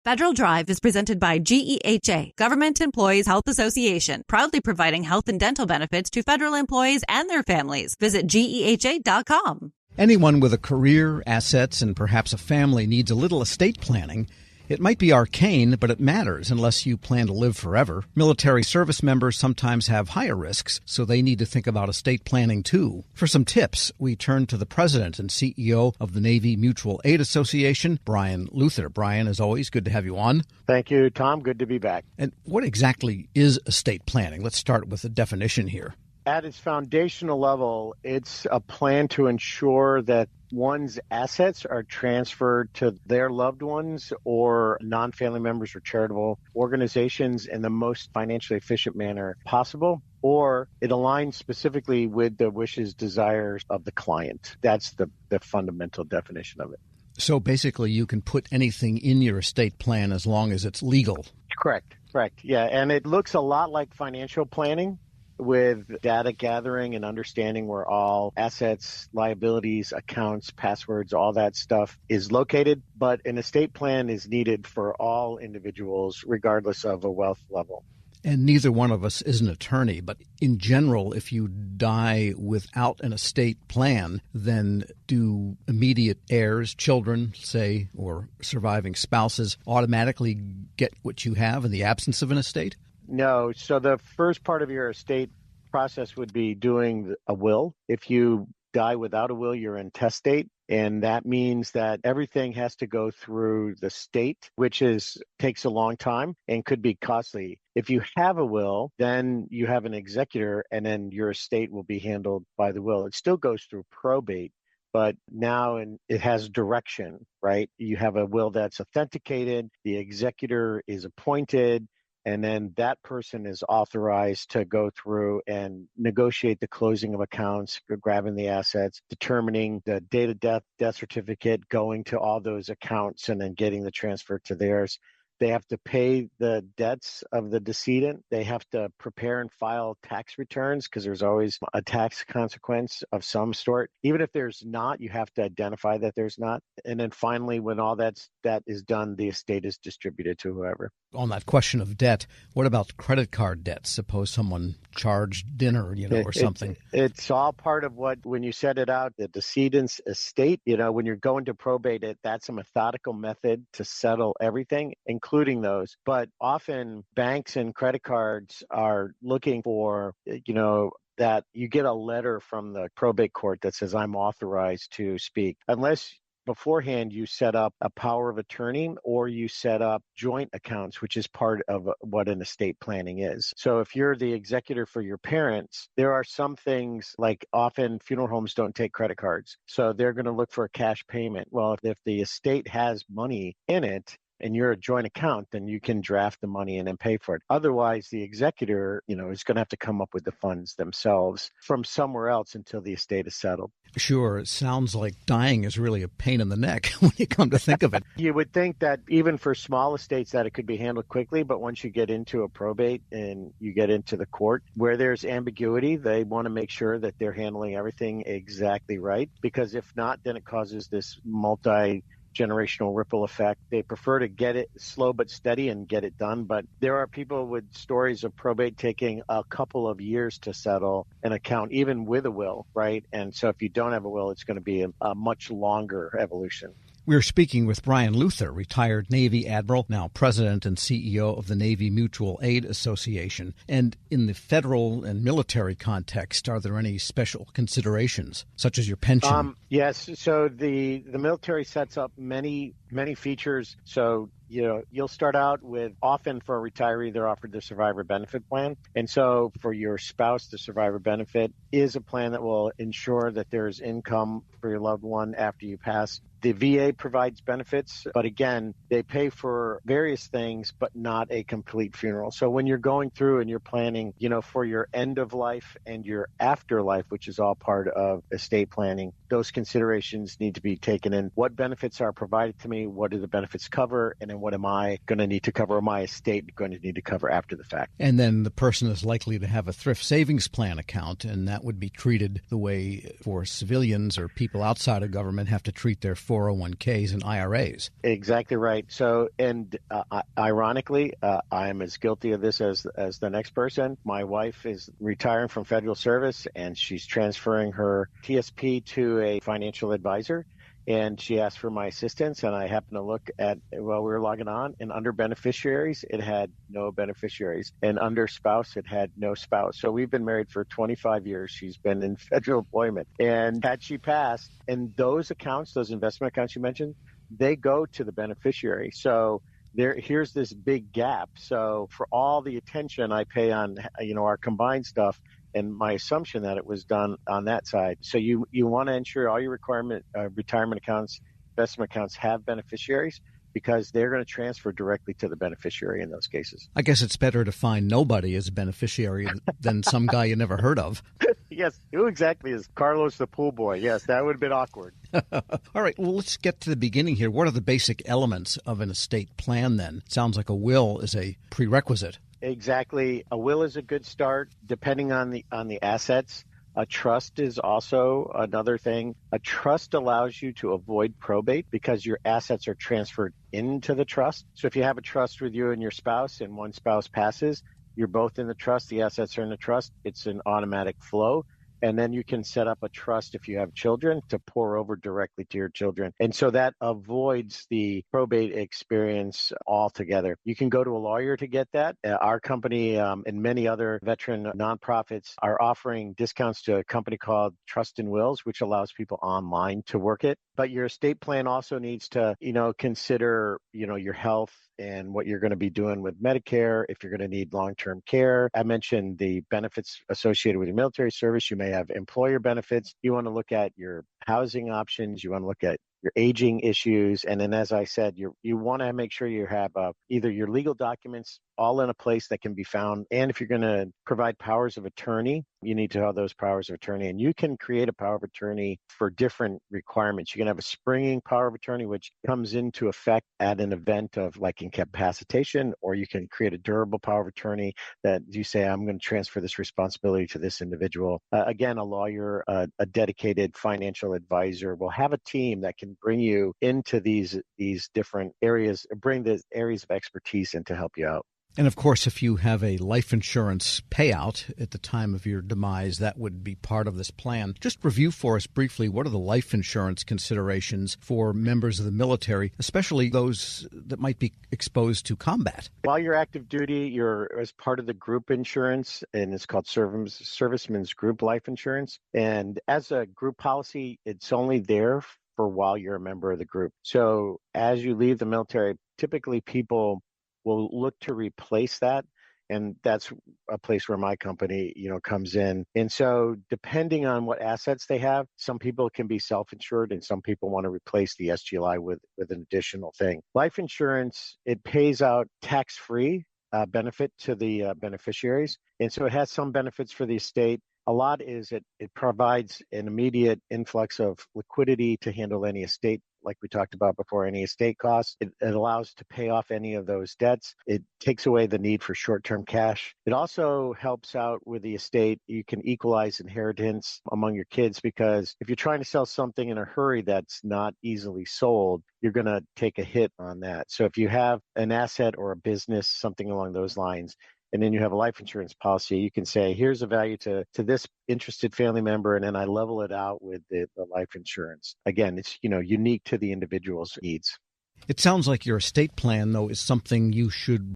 Federal Drive is presented by GEHA, Government Employees Health Association, proudly providing health and dental benefits to federal employees and their families. Visit GEHA.com. Anyone with a career, assets, and perhaps a family needs a little estate planning. It might be arcane, but it matters unless you plan to live forever. Military service members sometimes have higher risks, so they need to think about estate planning too. For some tips, we turn to the president and CEO of the Navy Mutual Aid Association, Brian Luther. Brian, as always, good to have you on. Thank you, Tom. Good to be back. And what exactly is estate planning? Let's start with the definition here. At its foundational level, it's a plan to ensure that one's assets are transferred to their loved ones or non-family members or charitable organizations in the most financially efficient manner possible, or it aligns specifically with the wishes, desires of the client. That's the fundamental definition of it. So basically, you can put anything in your estate plan as long as it's legal. Correct. Yeah, and it looks a lot like financial planning, with data gathering and understanding where all assets, liabilities, accounts, passwords, all that stuff is located. But an estate plan is needed for all individuals, regardless of a wealth level. And neither one of us is an attorney, but in general, if you die without an estate plan, then do immediate heirs, children, say, or surviving spouses automatically get what you have in the absence of an estate? No. So the first part of your estate process would be doing a will. If you die without a will, you're intestate. And that means that everything has to go through the state, which takes a long time and could be costly. If you have a will, then you have an executor, and then your estate will be handled by the will. It still goes through probate, but now it has direction, right? You have a will that's authenticated, the executor is appointed, and then that person is authorized to go through and negotiate the closing of accounts, grabbing the assets, determining the date of death, death certificate, going to all those accounts, and then getting the transfer to theirs. They have to pay the debts of the decedent. They have to prepare and file tax returns because there's always a tax consequence of some sort. Even if there's not, you have to identify that there's not. And then finally, when all that is done, the estate is distributed to whoever. On that question of debt, what about credit card debt? Suppose someone charged dinner, or something. It's all part of when you set it out, the decedent's estate, when you're going to probate it, that's a methodical method to settle everything, including those. But often banks and credit cards are looking for, that you get a letter from the probate court that says, I'm authorized to speak. Unless beforehand you set up a power of attorney or you set up joint accounts, which is part of what an estate planning is. So if you're the executor for your parents, there are some things like often funeral homes don't take credit cards. So they're going to look for a cash payment. Well, if the estate has money in it, and you're a joint account, then you can draft the money and pay for it. Otherwise, the executor, is going to have to come up with the funds themselves from somewhere else until the estate is settled. Sure. It sounds like dying is really a pain in the neck when you come to think of it. You would think that even for small estates that it could be handled quickly, but once you get into a probate and you get into the court where there's ambiguity, they want to make sure that they're handling everything exactly right, because if not, then it causes this multi-generational ripple effect. They prefer to get it slow but steady and get it done. But there are people with stories of probate taking a couple of years to settle an account, even with a will, right? And so if you don't have a will, it's going to be a much longer evolution. We're speaking with Brian Luther, retired Navy Admiral, now President and CEO of the Navy Mutual Aid Association. And in the federal and military context, are there any special considerations, such as your pension? Yes. So the military sets up many features. So you'll start out with, often for a retiree, they're offered the survivor benefit plan. And so for your spouse, the survivor benefit is a plan that will ensure that there's income for your loved one after you pass. The VA provides benefits, but again, they pay for various things, but not a complete funeral. So when you're going through and you're planning, for your end of life and your afterlife, which is all part of estate planning, those considerations need to be taken in. What benefits are provided to me? What do the benefits cover? And then what am I going to need to cover? Or my estate going to need to cover after the fact? And then the person is likely to have a thrift savings plan account, and that would be treated the way for civilians or people outside of government have to treat their 401ks and IRAs. Exactly right. So, and ironically, I am as guilty of this as the next person. My wife is retiring from federal service, and she's transferring her TSP to a financial advisor. And she asked for my assistance, and I happened to look at, while we were logging on, and under beneficiaries, it had no beneficiaries. And under spouse, it had no spouse. So we've been married for 25 years. She's been in federal employment. And had she passed, and those accounts, those investment accounts you mentioned, they go to the beneficiary. So here's this big gap. So for all the attention I pay on, our combined stuff, and my assumption that it was done on that side. So you want to ensure all your retirement accounts, investment accounts have beneficiaries, because they're going to transfer directly to the beneficiary in those cases. I guess it's better to find nobody as a beneficiary than some guy you never heard of. Yes, who exactly is Carlos the pool boy? Yes, that would have been awkward. All right, well, let's get to the beginning here. What are the basic elements of an estate plan then? It sounds like a will is a prerequisite. Exactly. A will is a good start, depending on the assets. A trust is also another thing. A trust allows you to avoid probate because your assets are transferred into the trust. So if you have a trust with you and your spouse, and one spouse passes, you're both in the trust, the assets are in the trust, it's an automatic flow. And then you can set up a trust if you have children to pour over directly to your children. And so that avoids the probate experience altogether. You can go to a lawyer to get that. Our company and many other veteran nonprofits are offering discounts to a company called Trust and Wills, which allows people online to work it. But your estate plan also needs to, consider, your health and what you're going to be doing with Medicare, if you're going to need long-term care. I mentioned the benefits associated with your military service. You may have employer benefits. You want to look at your housing options. You want to look at your aging issues. And then, as I said, you want to make sure you have either your legal documents all in a place that can be found. And if you're going to provide powers of attorney, you need to have those powers of attorney. And you can create a power of attorney for different requirements. You can have a springing power of attorney, which comes into effect at an event of like incapacitation, or you can create a durable power of attorney that you say, I'm going to transfer this responsibility to this individual. Again, a lawyer, a dedicated financial advisor will have a team that can bring you into these different areas, bring the areas of expertise in to help you out. And of course, if you have a life insurance payout at the time of your demise, that would be part of this plan. Just review for us briefly, what are the life insurance considerations for members of the military, especially those that might be exposed to combat? While you're active duty, you're as part of the group insurance, and it's called Servicemen's Group Life Insurance. And as a group policy, it's only there for while you're a member of the group. So as you leave the military, typically people will look to replace that. And that's a place where my company, comes in. And so depending on what assets they have, some people can be self-insured and some people want to replace the SGLI with an additional thing. Life insurance, it pays out tax-free benefit to the beneficiaries. And so it has some benefits for the estate. A lot is it provides an immediate influx of liquidity to handle any estate, like we talked about before, any estate costs. It allows to pay off any of those debts. It takes away the need for short-term cash. It also helps out with the estate. You can equalize inheritance among your kids, because if you're trying to sell something in a hurry that's not easily sold, you're going to take a hit on that. So if you have an asset or a business, something along those lines, and then you have a life insurance policy, you can say, here's a value to this interested family member, and then I level it out with the life insurance. Again, it's unique to the individual's needs. It sounds like your estate plan, though, is something you should